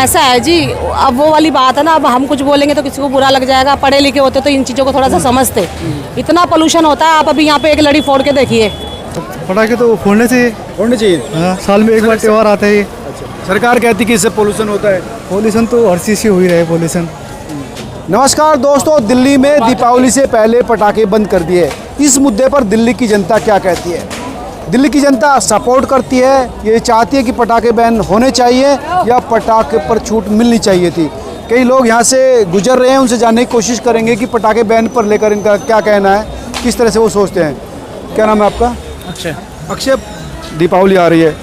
ऐसा है जी, अब वो वाली बात है ना, अब हम कुछ बोलेंगे तो किसी को बुरा लग जाएगा। पढ़े लिखे होते तो इन चीज़ों को थोड़ा सा समझते। इतना पोल्यूशन होता है, आप अभी यहाँ पे एक लड़ी फोड़ के देखिए। पटाखे तो फोड़ने चाहिए। हाँ, साल में एक बार त्यौहार आता है ये। सरकार कहती है कि इससे पोल्यूशन होता है। पोल्यूशन तो हर चीज़ से हो ही रहा है पोल्यूशन। नमस्कार दोस्तों, दिल्ली में दीपावली से पहले पटाखे बंद कर दिए। इस मुद्दे पर दिल्ली की जनता क्या कहती है? दिल्ली की जनता सपोर्ट करती है, ये चाहती है कि पटाखे बैन होने चाहिए या पटाखे पर छूट मिलनी चाहिए थी। कई लोग यहाँ से गुजर रहे हैं, उनसे जानने की कोशिश करेंगे कि पटाखे बैन पर लेकर इनका क्या कहना है, किस तरह से वो सोचते हैं। क्या नाम है आपका? अक्षय। दीपावली आ रही है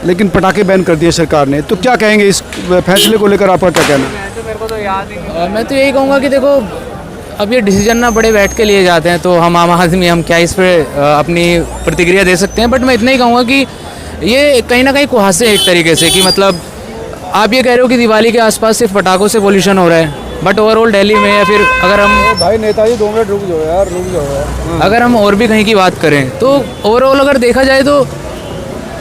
लेकिन पटाखे बैन कर दिए सरकार ने, तो क्या कहेंगे इस फैसले को लेकर? आपका क्या कहना है? मैं तो यही कहूँगा कि देखो, अब ये डिसीजन ना बड़े बैठ के लिए जाते हैं, तो हम आम आदमी हम क्या इस पर अपनी प्रतिक्रिया दे सकते हैं। बट मैं इतना ही कहूँगा कि ये कहीं ना कहीं कुहासे एक तरीके से, कि मतलब आप ये कह रहे हो कि दिवाली के आसपास सिर्फ पटाखों से पोल्यूशन हो रहा है, बट ओवरऑल दिल्ली में, या फिर अगर हम भाई नेताजी 2 मिनट रुक जाओ यार। अगर हम और भी कहीं की बात करें तो ओवरऑल अगर देखा जाए तो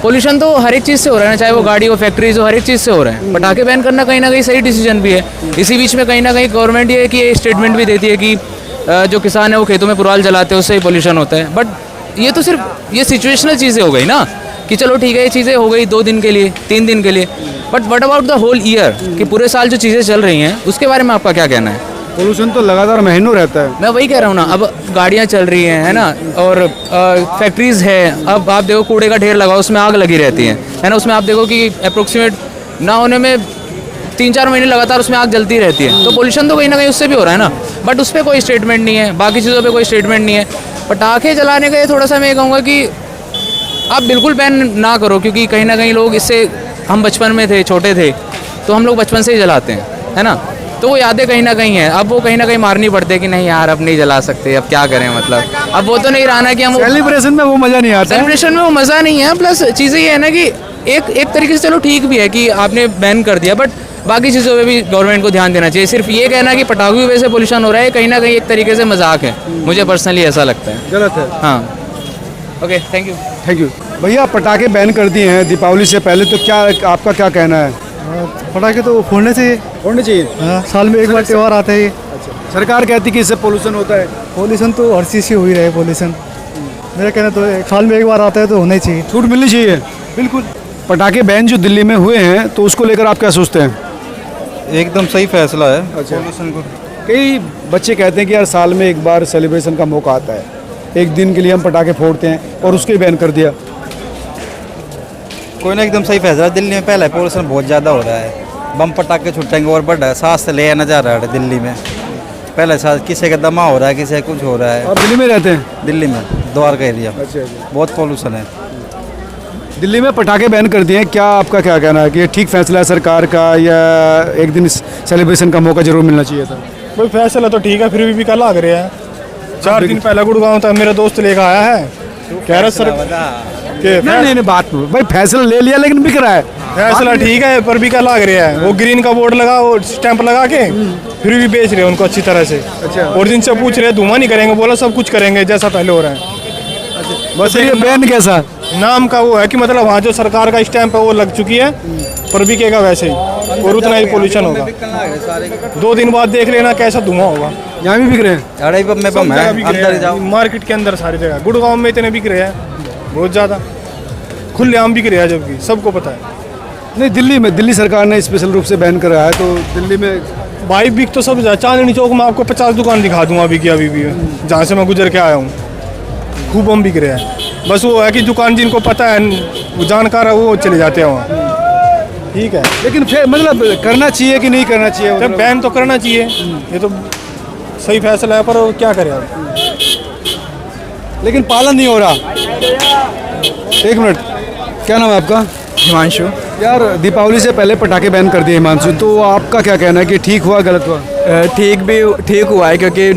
पोल्यूशन तो हर एक चीज़ से हो रहा है ना, चाहे वो गाड़ी हो, फैक्ट्रीज हो, हर एक चीज़ से हो रहा है। पटाखे बैन करना कहीं ना कहीं सही डिसीजन भी है। इसी बीच में कहीं ना कहीं गवर्नमेंट ये कि स्टेटमेंट भी देती है कि जो किसान है वो खेतों में पुराल जलाते हैं, उससे ही पोल्यूशन होता है। बट ये तो सिर्फ ये सिचुएशनल चीज़ें हो गई ना, कि चलो ठीक है ये चीज़ें हो गई 2 दिन के लिए, 3 दिन के लिए, but what about the whole year, कि पूरे साल जो चीज़ें चल रही हैं उसके बारे में आपका क्या कहना है? पोल्यूशन तो लगातार महीनों रहता है। मैं वही कह रहा हूँ ना, अब गाड़ियाँ चल रही हैं, है ना, और फैक्ट्रीज़ है। अब आप देखो कूड़े का ढेर लगाओ, उसमें आग लगी रहती है ना, उसमें आप देखो कि अप्रोक्सीमेट ना होने में 3-4 महीने लगातार उसमें आग जलती रहती है। तो पोल्यूशन तो कहीं ना कहीं उससे भी हो रहा है ना, बट उस पर कोई स्टेटमेंट नहीं है, बाकी चीज़ों पे कोई स्टेटमेंट नहीं है। पटाखे जलाने का ये थोड़ा सा मैं कहूँगा कि आप बिल्कुल बैन ना करो, क्योंकि कहीं ना कहीं लोग इससे, हम बचपन में थे, छोटे थे, तो हम लोग बचपन से ही जलाते हैं, है ना, तो वो यादें कहीं ना कहीं हैं। अब वो कहीं ना कहीं मारनी पड़ती है कि नहीं यार अब नहीं जला सकते, अब क्या करें, मतलब अब वो तो नहीं रहा ना कि हम सेलिब्रेशन में वो मज़ा नहीं आता। सेलिब्रेशन में वो मज़ा नहीं है। प्लस चीज़ें ये है ना कि एक तरीके से चलो ठीक भी है कि आपने बैन कर दिया, बट बाकी चीज़ों पे भी गवर्नमेंट को ध्यान देना चाहिए। सिर्फ ये कहना कि पटाखों की वजह से पोल्यूशन हो रहा है, कहीं ना कहीं एक तरीके से मजाक है, मुझे पर्सनली ऐसा लगता है। गलत है। हाँ, ओके, थैंक यू। भैया पटाखे बैन कर दिए हैं दीपावली से पहले, तो क्या आपका क्या कहना है? पटाखे तो फोड़ने चाहिए। हाँ, साल में एक बार त्यौहार आता है ये। सरकार कहती है कि इससे पोल्यूशन होता है। पोल्यूशन तो हर चीज़ से हो ही रहा है पोल्यूशन। मेरा कहना तो साल में एक बार आता है तो होना ही चाहिए, छूट मिलनी चाहिए। बिल्कुल। पटाखे बैन जो दिल्ली में हुए हैं, तो उसको लेकर आप क्या सोचते हैं? एकदम सही फैसला है। पोल्यूशन को कई बच्चे कहते हैं कि यार साल में एक बार सेलिब्रेशन का मौका आता है, एक दिन के लिए हम पटाखे फोड़ते हैं, और उसको ही बैन कर दिया। कोई ना, एकदम सही फैसला। दिल्ली में पहले पोल्यूशन बहुत ज़्यादा हो रहा है, बम पटाखे छुटेंगे और बढ़ रहा है, सांस से ले जा रहा है दिल्ली में। पहले सांस किसी का दमा हो रहा है, किसी का कुछ हो रहा है। आप दिल्ली में रहते हैं? दिल्ली में द्वारका एरिया बहुत पोल्यूशन है। दिल्ली में पटाखे बैन कर दिए हैं, क्या आपका क्या कहना है कि ये ठीक फैसला है सरकार का, या एक दिन सेलिब्रेशन का मौका जरूर मिलना चाहिए था? भाई फैसला तो ठीक है, फिर भी लग रहा है। 4 दिन पहले गुड़गांव तक मेरा दोस्त लेकर आया है, कह रहा सर नहीं बात भाई फैसला ले लिया लेकिन बिक रहा है। फैसला ठीक है पर भी लग रहा है। वो ग्रीन का बोर्ड लगा, वो स्टैंप लगा के फिर भी बेच रहे हैं उनको अच्छी तरह से। अच्छा। और जिनसे पूछ रहे धुआं नहीं करेंगे, बोला सब कुछ करेंगे जैसा पहले हो रहा है। बस ये बैन कैसा नाम का वो है कि मतलब वहाँ जो सरकार का स्टैंप है वो लग चुकी है, पर बिकेगा वैसे ही, और उतना ही पोल्यूशन होगा। 2 दिन बाद देख लेना कैसा धुआं होगा। यहाँ भी बिक रहे हैं? अरे बम में बम है, अंदर जाओ। मार्केट के अंदर सारी जगह, गुड़गांव में इतने बिक रहे हैं, बहुत ज़्यादा खुलेआम बिक रहा है, जबकि सबको पता है। नहीं, दिल्ली सरकार ने स्पेशल रूप से बैन करा है, तो दिल्ली में भाई बिक तो सब चांदनी चौक में आपको 50 दुकान दिखा दूंगा अभी की, अभी भी जहाँ से मैं गुजर के आया हूँ, खूब बम बिक रहे हैं। बस वो है कि दुकान जिनको पता है, वो जानकार है, वो चले जाते हैं वहाँ। ठीक है, लेकिन फिर मतलब करना चाहिए कि नहीं करना चाहिए? जब बैन तो करना चाहिए, ये तो सही फैसला है, पर क्या करें आप, लेकिन पालन नहीं हो रहा। 1 मिनट, क्या नाम है आपका? हिमांशु। यार दीपावली से पहले पटाखे बैन कर दिए हिमांशु, तो आपका क्या कहना है कि ठीक हुआ गलत हुआ? ठीक हुआ है, क्योंकि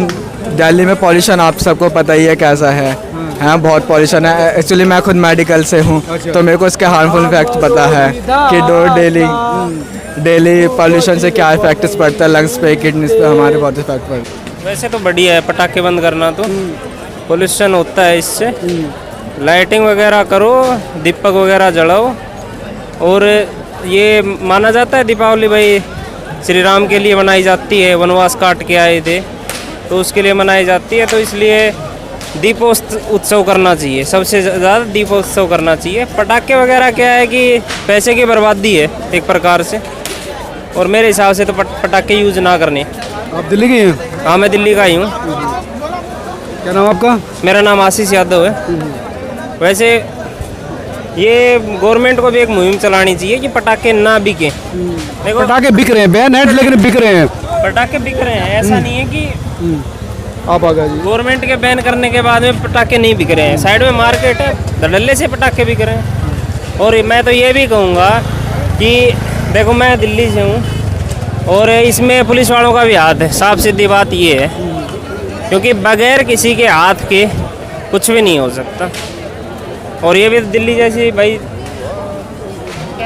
दिल्ली में पॉल्यूशन आप सबको पता ही है कैसा है। हाँ, बहुत पॉल्यूशन है। एक्चुअली मैं खुद मेडिकल से हूँ, तो मेरे को इसके हार्मफुल इफेक्ट पता है कि डेली पॉल्यूशन से क्या इफेक्ट्स पड़ता है लंग्स पे, किडनीज पे, हमारे बहुत इफेक्ट पड़ता है। वैसे तो बढ़िया है पटाखे बंद करना, तो पोल्यूशन होता है इससे। लाइटिंग वगैरह करो, दीपक वगैरह जलाओ, और ये माना जाता है दीपावली भाई श्री राम के लिए मनाई जाती है, वनवास काट के आए थे तो उसके लिए मनाई जाती है, तो इसलिए दीपोत्सव करना चाहिए, सबसे ज़्यादा दीपोत्सव करना चाहिए। पटाखे वगैरह क्या है कि पैसे की बर्बादी है एक प्रकार से, और मेरे हिसाब से तो पटाखे यूज़ ना करने। आप दिल्ली के हैं? हाँ, मैं दिल्ली का ही हूँ। क्या नाम आपका? मेरा नाम आशीष यादव है। वैसे ये गवर्नमेंट को भी एक मुहिम चलानी चाहिए कि पटाखे ना बिके। देखो पटाखे बिक रहे हैं, बैन है लेकिन बिक रहे हैं। पटाखे बिक रहे हैं, ऐसा नहीं है कि आप आ गए जी। गवर्नमेंट के बैन करने के बाद में पटाखे नहीं बिक रहे हैं, साइड में मार्केट है, धड़ल्ले से पटाखे बिक रहे हैं। और मैं तो ये भी कहूँगा कि देखो मैं दिल्ली से हूँ और इसमें पुलिस वालों का भी हाथ है, साफ सीधी बात ये है, क्योंकि बगैर किसी के हाथ के कुछ भी नहीं हो सकता। और ये भी दिल्ली जैसी भाई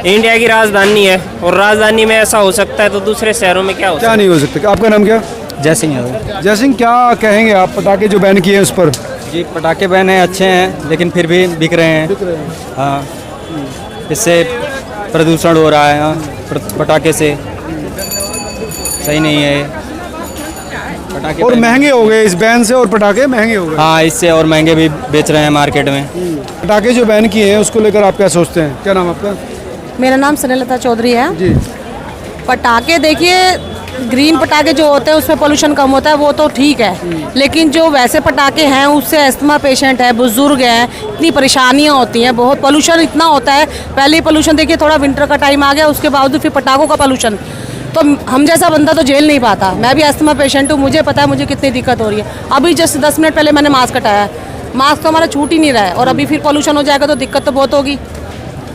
इंडिया की राजधानी है, और राजधानी में ऐसा हो सकता है तो दूसरे शहरों में क्या हो सकता क्या नहीं हो सकता? आपका नाम क्या? जय सिंह यादव। जय सिंह, क्या कहेंगे आप पटाखे जो बैन किए हैं उस पर? जी, पटाखे बैन हैं, अच्छे हैं, लेकिन फिर भी बिक रहे हैं। हाँ, इससे प्रदूषण हो रहा है। हाँ, पटाखे से सही नहीं है पटाखे। और महंगे हो गए इस बैन से, और पटाखे महंगे हो गए। हाँ, इससे और महंगे भी बेच रहे हैं मार्केट में। पटाखे जो बैन किए हैं उसको लेकर आप क्या सोचते हैं? क्या नाम आपका? मेरा नाम स्नेहलता चौधरी है जी। पटाखे देखिए, ग्रीन पटाखे जो होते हैं उसमें पोल्यूशन कम होता है, वो तो ठीक है, लेकिन जो वैसे पटाखे हैं उससे अस्थमा पेशेंट है, बुजुर्ग हैं, इतनी परेशानियां होती हैं, बहुत पोल्यूशन इतना होता है। पहले ही पोल्यूशन देखिए, थोड़ा विंटर का टाइम आ गया, उसके बावजूद फिर पटाखों का पोल्यूशन, तो हम जैसा बंदा तो झेल नहीं पाता। मैं भी अस्थमा पेशेंट हूँ, मुझे पता है मुझे कितनी दिक्कत हो रही है। अभी जस्ट 10 मिनट पहले मैंने मास्क हटाया, मास्क तो हमारा छूट ही नहीं रहा है, और अभी फिर पोल्यूशन हो जाएगा तो दिक्कत तो बहुत होगी।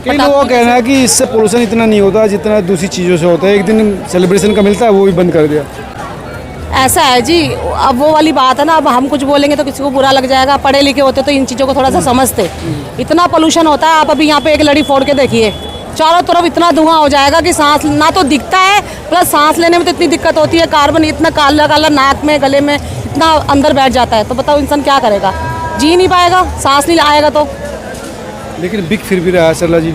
कई लोगों का कहना है कि इससे पोल्यूशन इतना नहीं होता जितना दूसरी चीज़ों से होता है। एक दिन सेलिब्रेशन का मिलता है, वो भी बंद कर दिया। ऐसा है जी, अब वो वाली बात है ना, अब हम कुछ बोलेंगे तो किसी को बुरा लग जाएगा। पढ़े लिखे होते तो इन चीज़ों को थोड़ा सा समझते। इतना पोल्यूशन होता है, आप अभी यहाँ पे एक लड़ी फोड़ के देखिए, चारों तरफ इतना धुआं हो जाएगा कि सांस ना तो दिखता है, प्लस सांस लेने में तो इतनी दिक्कत होती है। कार्बन इतना काला काला नाक में, गले में इतना अंदर बैठ जाता है, तो बताओ इंसान क्या करेगा? जी नहीं पाएगा, सांस नहीं आएगा तो। लेकिन बिक फिर भी रहा है सरला जी।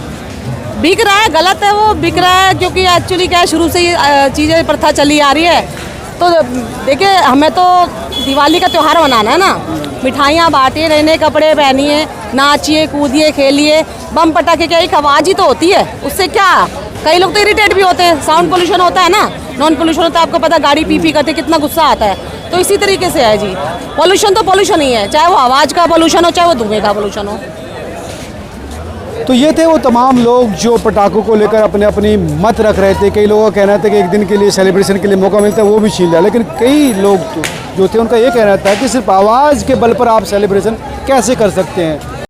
बिक रहा है, गलत है वो, बिक रहा है, क्योंकि एक्चुअली क्या है, शुरू से ये चीज़ें प्रथा चली आ रही है। तो देखिए, हमें तो दिवाली का त्यौहार मनाना है ना, मिठाइयाँ बांटिए, नए नए कपड़े पहनिए, नाचिए, कूदिए, खेलिए। बम पटाखे क्या एक आवाज़ ही तो होती है, उससे क्या, कई लोग तो इरिटेट भी होते हैं। साउंड पोल्यूशन होता है ना, नॉन पोल्यूशन होता है, आपको पता है, गाड़ी पी करते कितना गुस्सा आता है। तो इसी तरीके से है जी, पोल्यूशन तो पोल्यूशन ही है, चाहे वो आवाज़ का पोल्यूशन हो, चाहे वो धुएँ का पोल्यूशन हो। तो ये थे वो तमाम लोग जो पटाखों को लेकर अपने अपनी मत रख रहे थे। कई लोगों का कहना था कि एक दिन के लिए सेलिब्रेशन के लिए मौका मिलता है, वो भी छीन लिया। लेकिन कई लोग जो थे उनका ये कहना था कि सिर्फ आवाज़ के बल पर आप सेलिब्रेशन कैसे कर सकते हैं।